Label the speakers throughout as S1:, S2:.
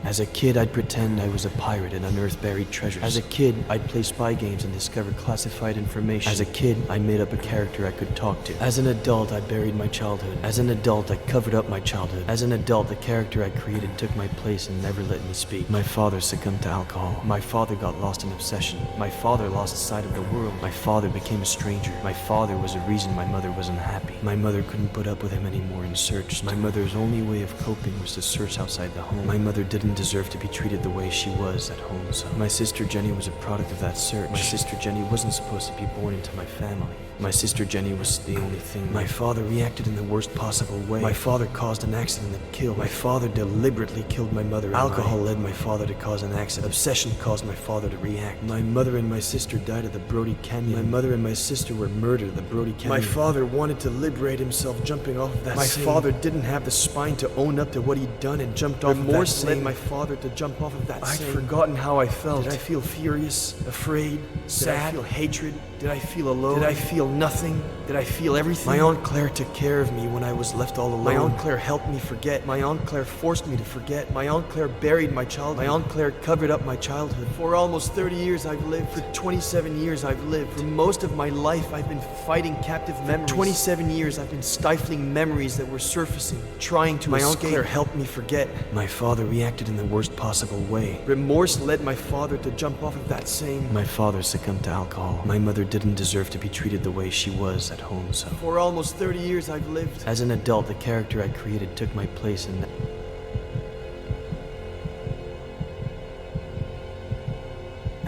S1: As a kid, I'd pretend I was a pirate and unearth buried treasures. As a kid, I'd play spy games and discover classified information. As a kid, I made up a character I could talk to. As an adult, I buried my childhood. As an adult, I covered up my childhood. As an adult, the character I created took my place and never let me speak. My father succumbed to alcohol. My father got lost in obsession. My father lost sight of the world. My father became a stranger. My father was the reason my mother was unhappy. My mother couldn't put up with him anymore and searched. My mother's only way of coping was to search outside the home. My mother didn't deserve to be treated the way she was at home, so my sister Jenny was a product of that search. My sister Jenny wasn't supposed to be born into my family. My sister Jenny was the only thing. My father reacted in the worst possible way. My father caused an accident that killed. My father deliberately killed my mother. Alcohol led my father to cause an accident. Obsession caused my father to react. My mother and my sister died at the Brody Canyon. My mother and my sister were murdered at the Brody Canyon. My father wanted to liberate himself jumping off of that scene. My father didn't have the spine to own up to what he'd done and jumped off of that scene. Remorse led my father to jump off of that scene. I'd forgotten how I felt. Did I feel furious, afraid, sad? Did I feel hatred? Did I feel alone? Did I feel nothing? Did I feel everything? My Aunt Claire took care of me when I was left all alone. My Aunt Claire helped me forget. My Aunt Claire forced me to forget. My Aunt Claire buried my childhood. My Aunt Claire covered up my childhood. For almost 30 years I've lived. For 27 years I've lived. For most of my life I've been fighting captive memories. For 27 years I've been stifling memories that were surfacing, trying to escape. My Aunt Claire helped me forget. My father reacted in the worst possible way. Remorse led my father to jump off of that same. My father succumbed to alcohol. My mother didn't deserve to be treated the way she was at home, so for almost 30 years I've lived. As an adult, the character I created took my place in that.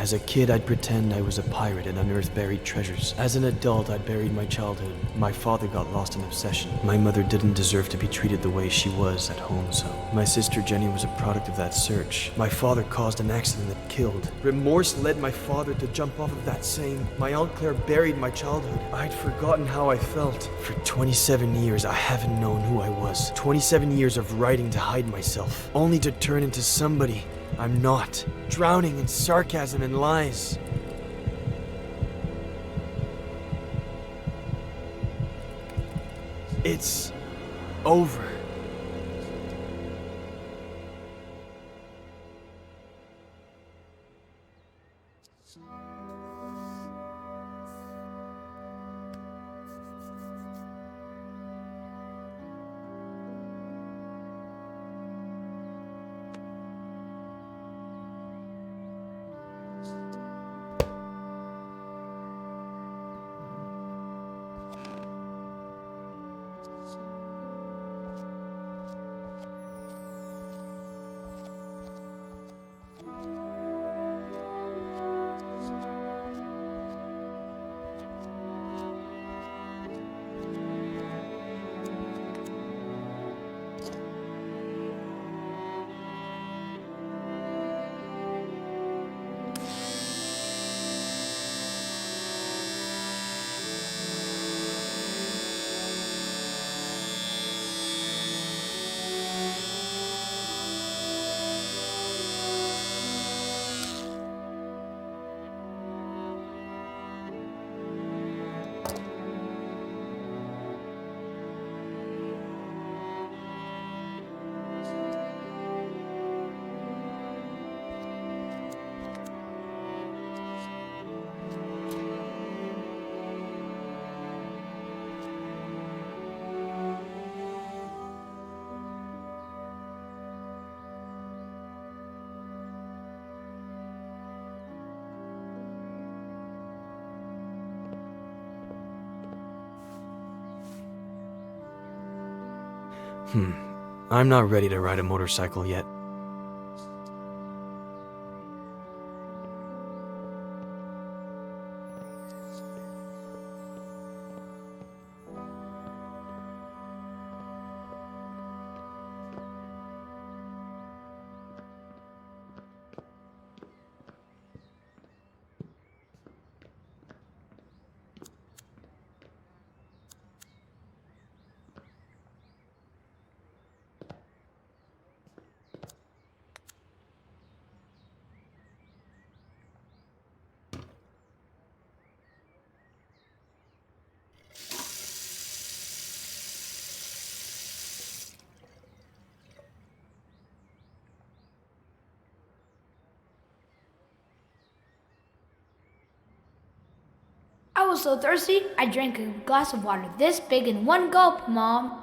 S1: As a kid, I'd pretend I was a pirate and unearth buried treasures. As an adult, I buried my childhood. My father got lost in obsession. My mother didn't deserve to be treated the way she was at home, so my sister Jenny was a product of that search. My father caused an accident that killed. Remorse led my father to jump off of that same. My Aunt Claire buried my childhood. I'd forgotten how I felt. For 27 years, I haven't known who I was. 27 years of writing to hide myself, only to turn into somebody I'm not, drowning in sarcasm and lies. It's over. I'm not ready to ride a motorcycle yet.
S2: was so thirsty, I drank a glass of water this big in one gulp, Mom.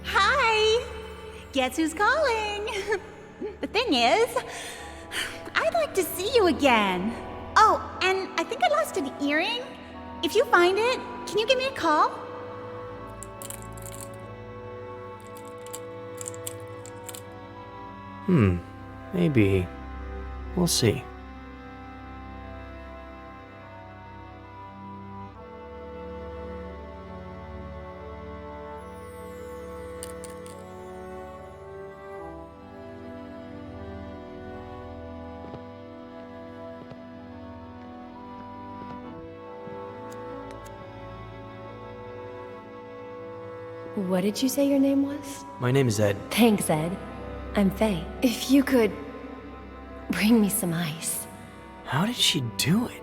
S3: Hi! Guess who's calling? The thing is, I'd like to see you again. Oh, and I think I lost an earring. If you find it, can you give me a call?
S1: Maybe. We'll see.
S4: What did you say your name was?
S1: My name is Ed.
S4: Thanks, Ed. I'm Faye. If you could bring me some ice.
S1: How did she do it?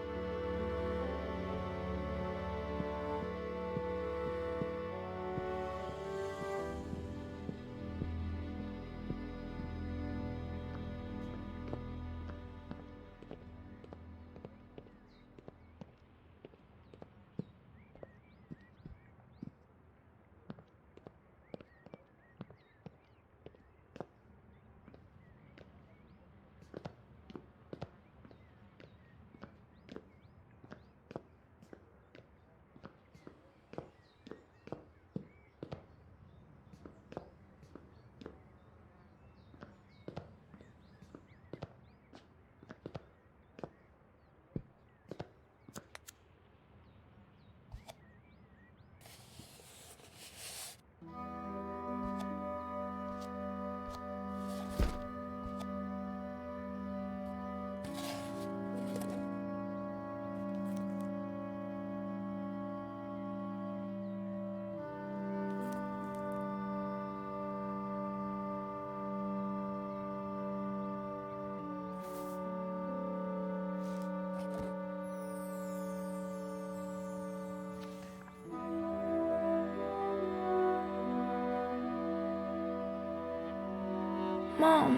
S2: Mom,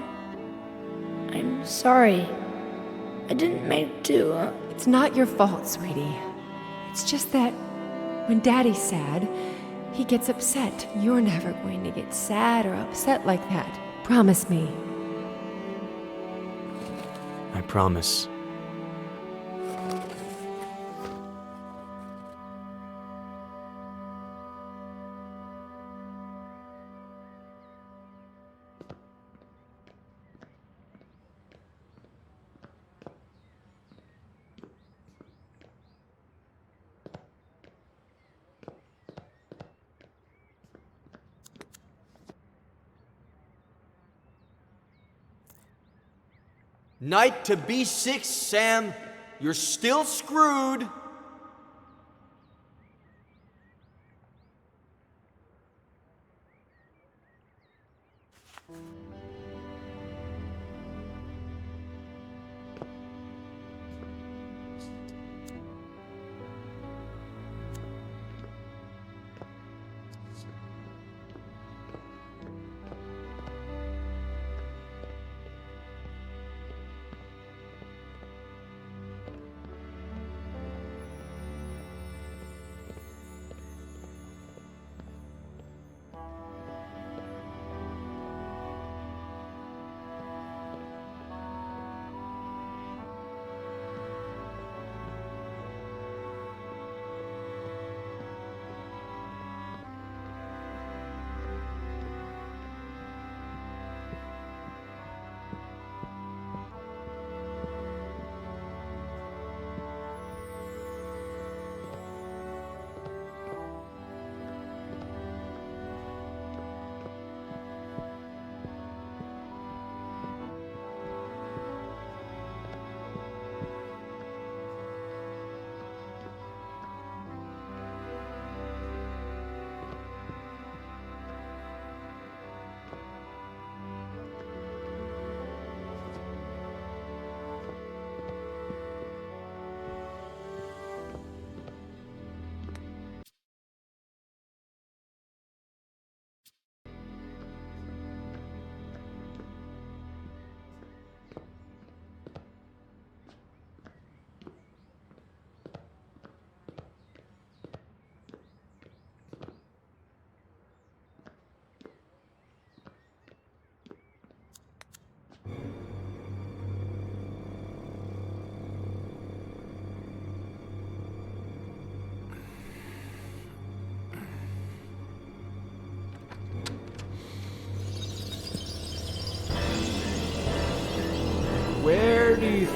S2: I'm sorry. I didn't mean to.
S4: It's not your fault, sweetie. It's just that when Daddy's sad, he gets upset. You're never going to get sad or upset like that. Promise me.
S1: I promise.
S5: Knight to B6, Sam. You're still screwed.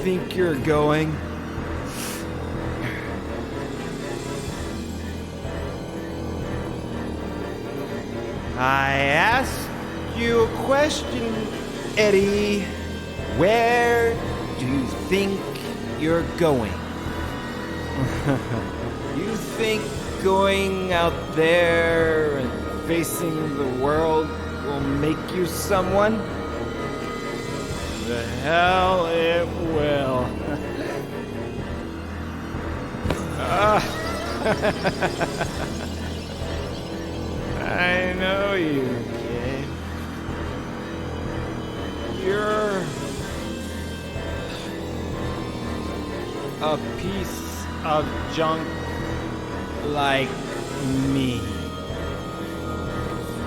S6: think you're going? I asked you a question, Eddie. Where do you think you're going? You think going out there and facing the world will make you someone? The hell it will. I know you, kid. You're a piece of junk like me.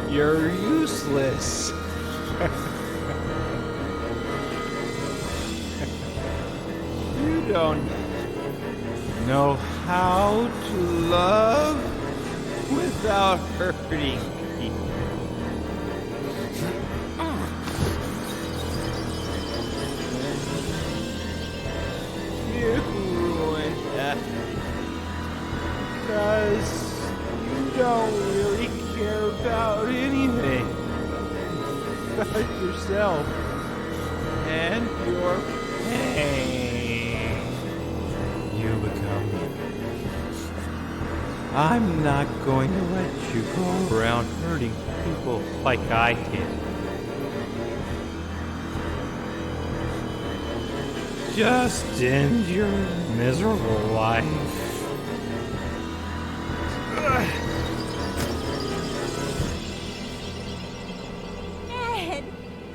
S6: You're useless. You don't know how to love without hurting people. You ruined that because you don't really care about anything but yourself and your pain. You become me. I'm not going to let you go around hurting people like I did. Just end your miserable life.
S3: Ed,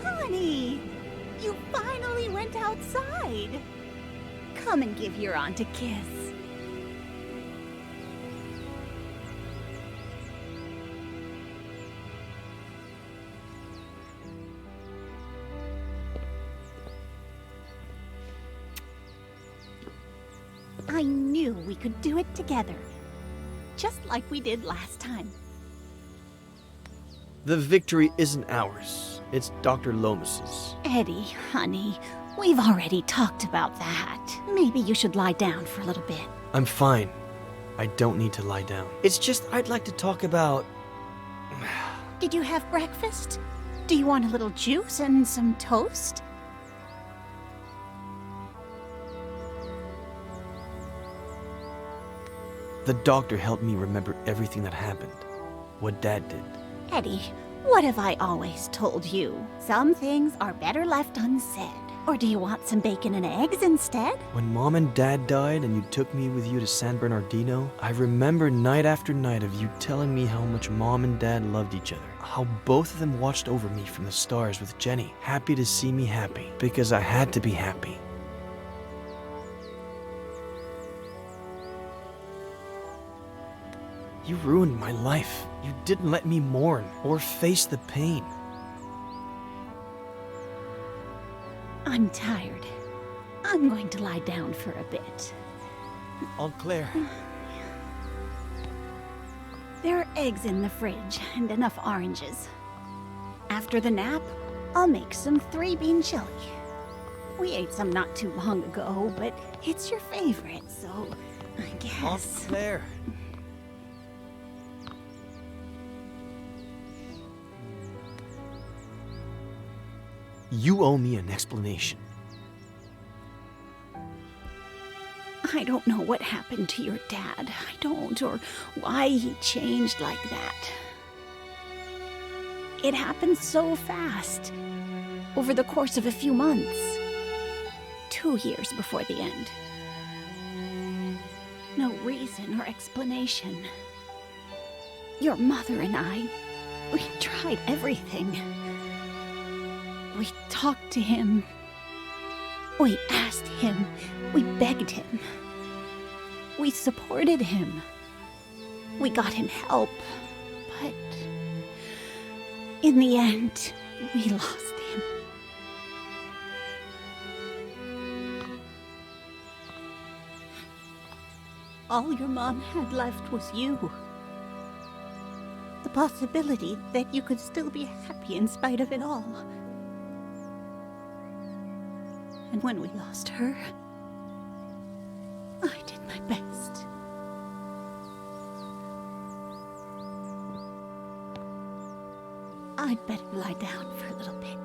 S3: honey, you finally went outside. Come and give your aunt a kiss. I knew we could do it together. Just like we did last time.
S1: The victory isn't ours. It's Dr. Lomas's.
S3: Eddie, honey, we've already talked about that. Maybe you should lie down for a little bit.
S1: I'm fine. I don't need to lie down. It's just I'd like to talk about...
S3: Did you have breakfast? Do you want a little juice and some toast?
S1: The doctor helped me remember everything that happened. What Dad did.
S3: Eddie, what have I always told you? Some things are better left unsaid. Or do you want some bacon and eggs instead?
S1: When Mom and Dad died and you took me with you to San Bernardino, I remember night after night of you telling me how much Mom and Dad loved each other. How both of them watched over me from the stars with Jenny, happy to see me happy, because I had to be happy. You ruined my life. You didn't let me mourn or face the pain.
S3: I'm tired. I'm going to lie down for a bit.
S1: Aunt Claire.
S3: There are eggs in the fridge and enough oranges. After the nap, I'll make some 3-bean chili. We ate some not too long ago, but it's your favorite, so I guess...
S1: Aunt Claire. You owe me an explanation.
S3: I don't know what happened to your dad. I don't, or why he changed like that. It happened so fast. Over the course of a few months. 2 years before the end. No reason or explanation. Your mother and I, we tried everything. We talked to him. We asked him. We begged him. We supported him. We got him help. But in the end, we lost him. All your mom had left was you. The possibility that you could still be happy in spite of it all. And when we lost her, I did my best. I'd better lie down for a little bit.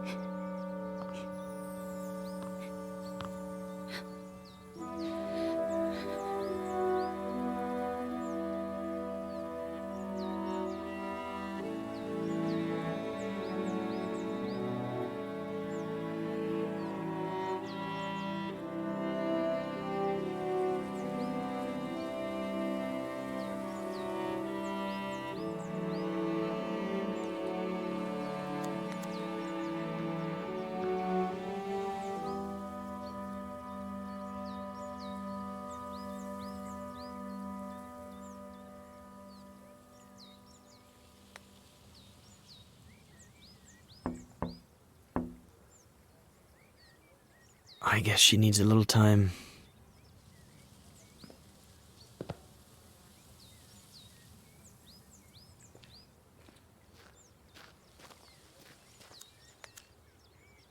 S1: I guess she needs a little time.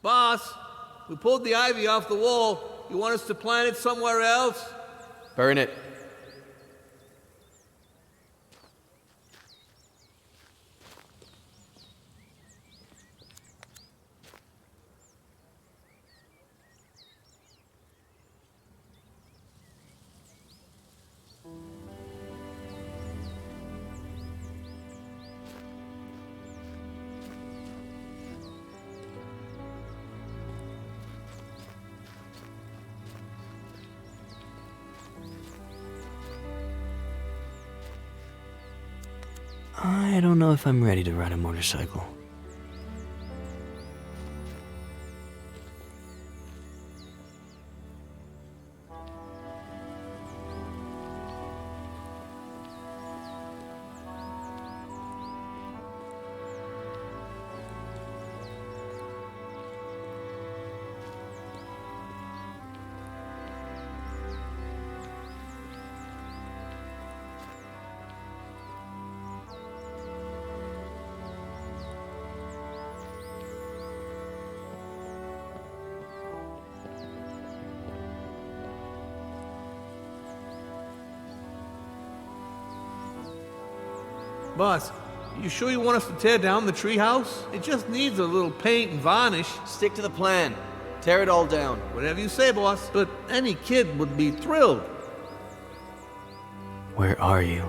S7: Boss, we pulled the ivy off the wall. You want us to plant it somewhere else?
S1: Burn it. I don't know if I'm ready to ride a motorcycle.
S7: Boss, you sure you want us to tear down the treehouse? It just needs a little paint and varnish.
S5: Stick to the plan. Tear it all down.
S7: Whatever you say, boss. But any kid would be thrilled.
S1: Where are you?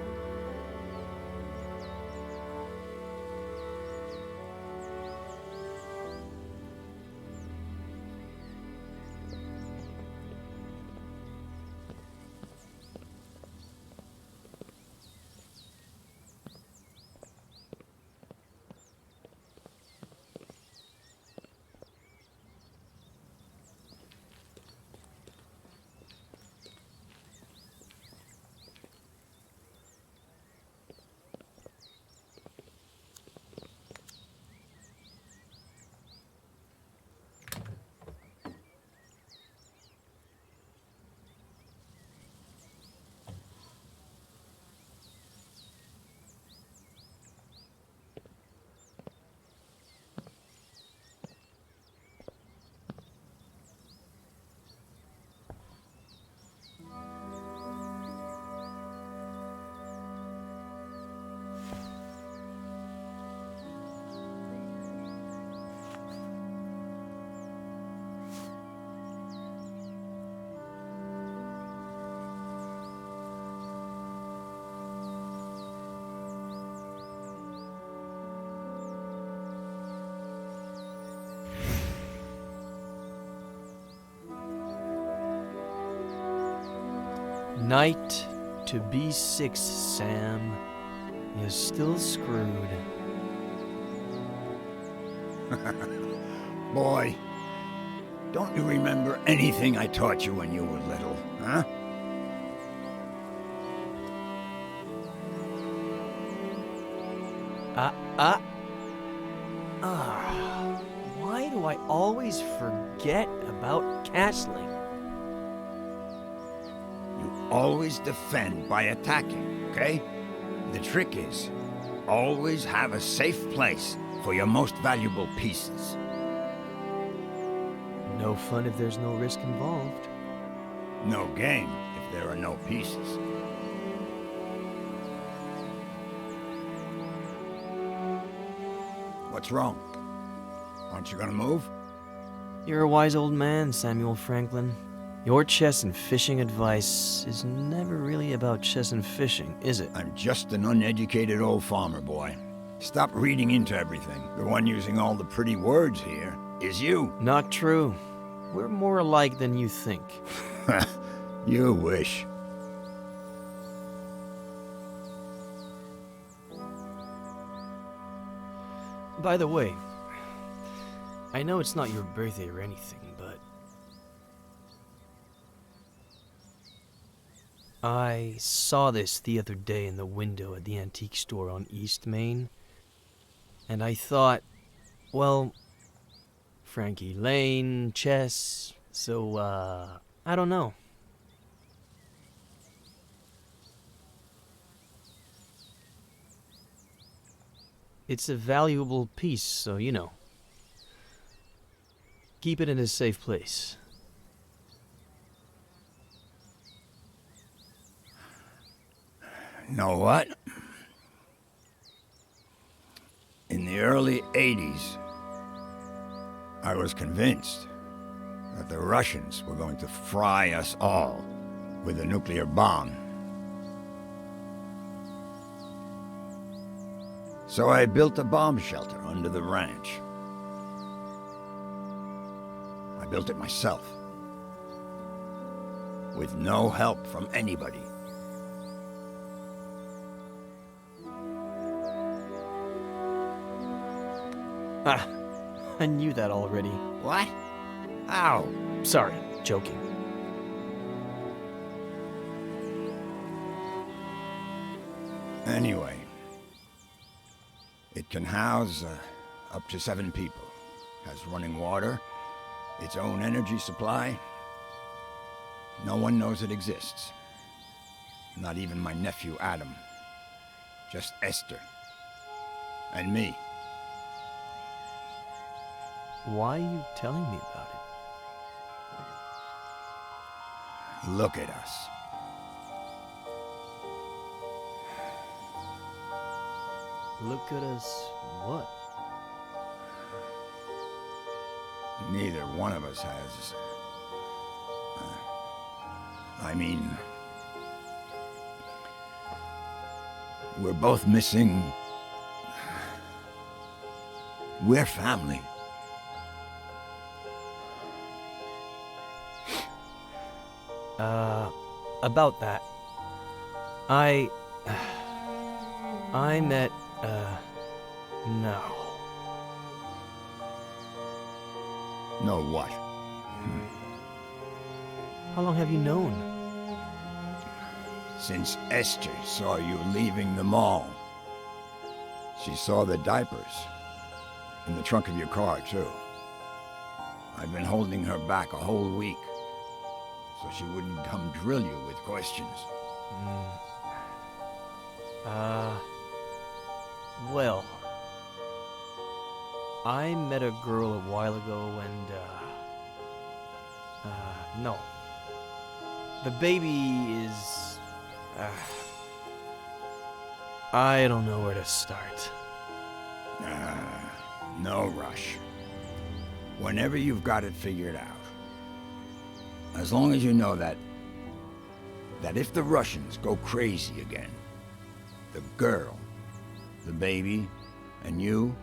S1: Night to B6, Sam. You're still screwed.
S8: Boy, don't you remember anything I taught you when you were little, huh?
S1: Why do I always forget about castling?
S8: You always defend by attacking, okay? The trick is, always have a safe place for your most valuable pieces.
S1: No fun if there's no risk involved.
S8: No game if there are no pieces. What's wrong? Aren't you gonna move?
S1: You're a wise old man, Samuel Franklin. Your chess and fishing advice is never really about chess and fishing, is it?
S8: I'm just an uneducated old farmer boy. Stop reading into everything. The one using all the pretty words here is you.
S1: Not true. We're more alike than you think.
S8: You wish.
S1: By the way, I know it's not your birthday or anything, but I saw this the other day in the window at the antique store on East Main, and I thought, well, Frankie Lane, chess, so, I don't know. It's a valuable piece, so you know. Keep it in a safe place.
S8: Know what? In the early 80s, I was convinced that the Russians were going to fry us all with a nuclear bomb. So I built a bomb shelter under the ranch. I built it myself, with no help from anybody.
S1: Ah, I knew that already.
S8: What? How?
S1: Sorry, joking.
S8: Anyway, it can house up to 7 people. Has running water, its own energy supply. No one knows it exists. Not even my nephew Adam. Just Esther. And me.
S1: Why are you telling me about it?
S8: Look at us.
S1: Look at us, what?
S8: Neither one of us has... I mean... We're both missing... We're family.
S1: About that. I met, no.
S8: Know what?
S1: How long have you known?
S8: Since Esther saw you leaving the mall. She saw the diapers. In the trunk of your car, too. I've been holding her back a whole week. So she wouldn't come drill you with questions.
S1: Well, I met a girl a while ago and, no. The baby is, I don't know where to start.
S8: No rush. Whenever you've got it figured out. As long as you know that if the Russians go crazy again, the girl, the baby, and you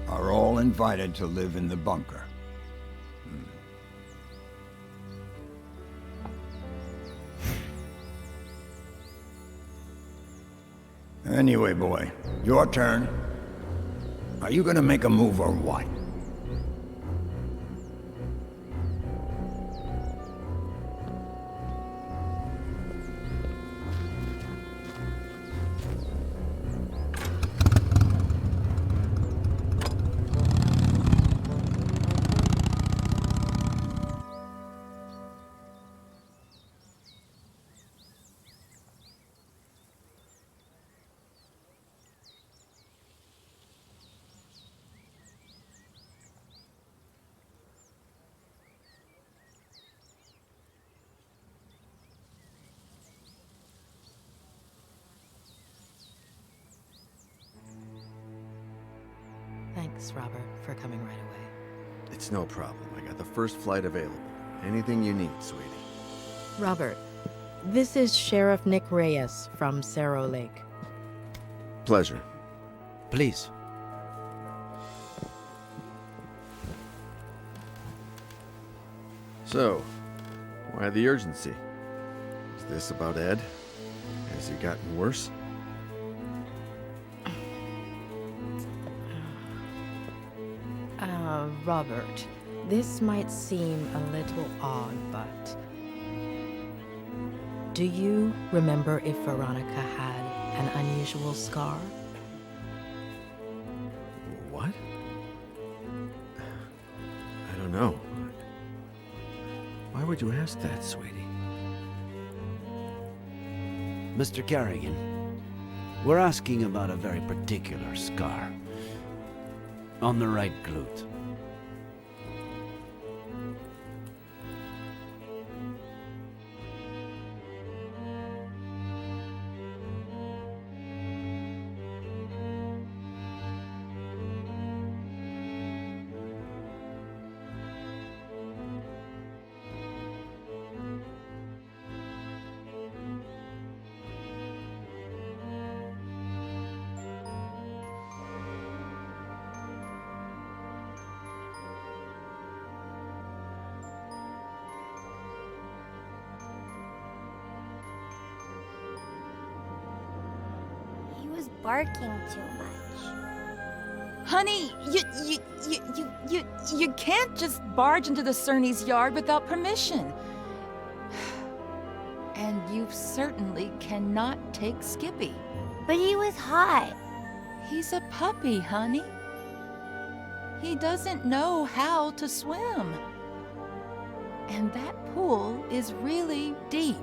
S8: are all invited to live in the bunker. Anyway, boy, your turn. Are you gonna make a move or what?
S9: Thanks, Robert, for coming right away.
S10: It's no problem. I got the first flight available. Anything you need, sweetie.
S9: Robert, this is Sheriff Nick Reyes from Cerro Lake.
S10: Pleasure.
S5: Please.
S10: So, why the urgency? Is this about Ed? Has he gotten worse?
S9: Robert, this might seem a little odd, but do you remember if Veronica had an unusual scar?
S10: What? I don't know. Why would you ask that, sweetie?
S11: Mr. Carrigan, we're asking about a very particular scar. On the right glute.
S12: Barking too much.
S13: Honey, you can't just barge into the Cerny's yard without permission. And you certainly cannot take Skippy.
S12: But he was hot.
S13: He's a puppy, honey. He doesn't know how to swim. And that pool is really deep.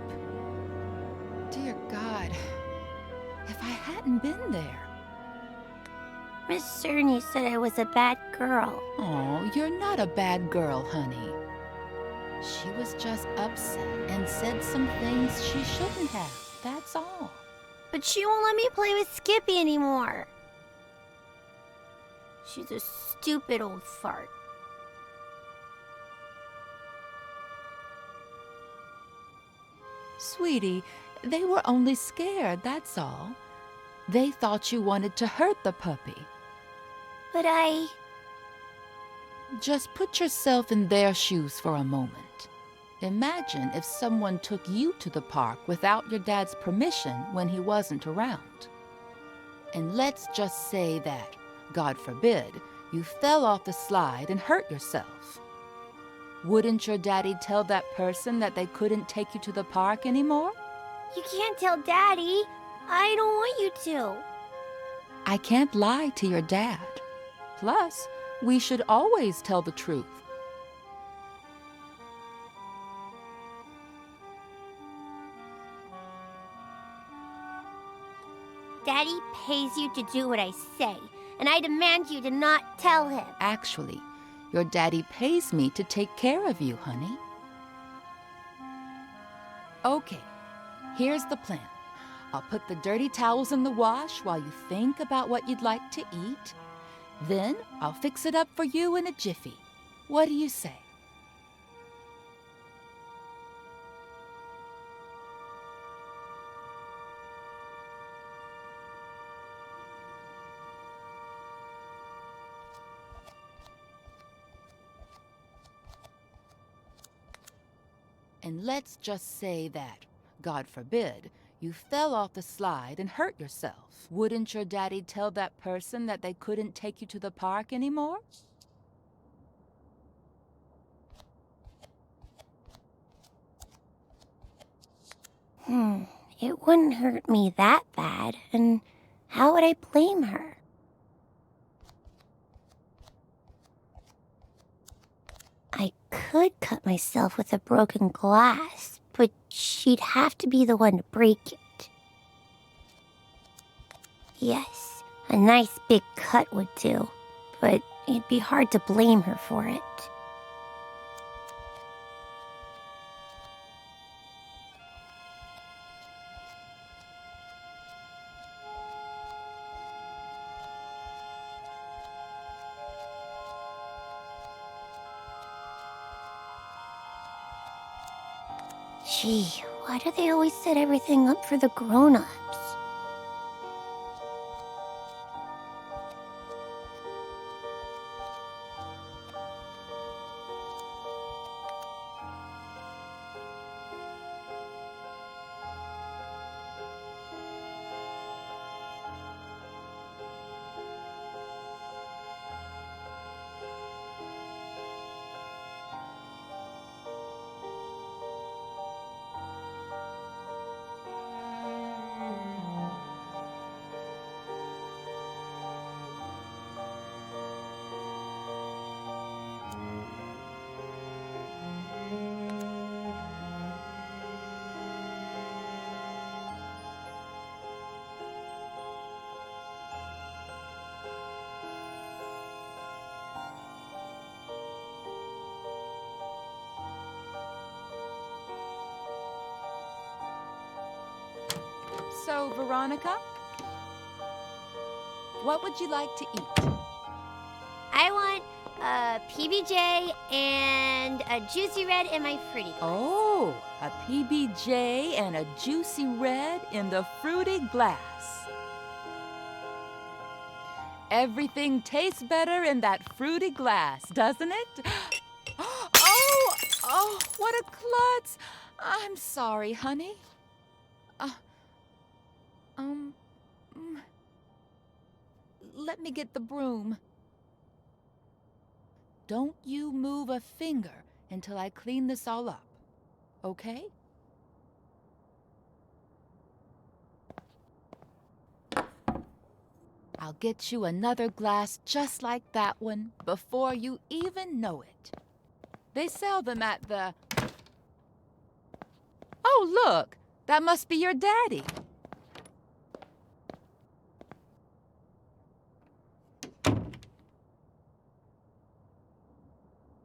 S13: Dear God. If I hadn't been there.
S12: Miss Cerny said I was a bad girl.
S13: Oh, you're not a bad girl, honey. She was just upset and said some things she shouldn't have. That's all.
S12: But she won't let me play with Skippy anymore. She's a stupid old fart.
S13: Sweetie, they were only scared, that's all. They thought you wanted to hurt the puppy.
S12: But I...
S13: Just put yourself in their shoes for a moment. Imagine if someone took you to the park without your dad's permission when he wasn't around. And let's just say that, God forbid, you fell off the slide and hurt yourself. Wouldn't your daddy tell that person that they couldn't take you to the park anymore?
S12: You can't tell Daddy. I don't want you to.
S13: I can't lie to your dad. Plus, we should always tell the truth.
S12: Daddy pays you to do what I say, and I demand you to not tell him.
S13: Actually, your daddy pays me to take care of you, honey. Okay, here's the plan. I'll put the dirty towels in the wash while you think about what you'd like to eat. Then I'll fix it up for you in a jiffy. What do you say? And let's just say that, God forbid, you fell off the slide and hurt yourself. Wouldn't your daddy tell that person that they couldn't take you to the park anymore?
S12: It wouldn't hurt me that bad, and how would I blame her? I could cut myself with a broken glass, but she'd have to be the one to break it. Yes, a nice big cut would do, but it'd be hard to blame her for it. Gee, why do they always set everything up for the grown-ups?
S13: So, Veronica, what would you like to eat?
S14: I want a PBJ and a juicy red in my fruity glass.
S13: Oh, a PBJ and a juicy red in the fruity glass. Everything tastes better in that fruity glass, doesn't it? Oh, what a klutz. I'm sorry, honey. Let me get the broom. Don't you move a finger until I clean this all up, okay? I'll get you another glass just like that one before you even know it. They sell them at the... Oh, look! That must be your daddy.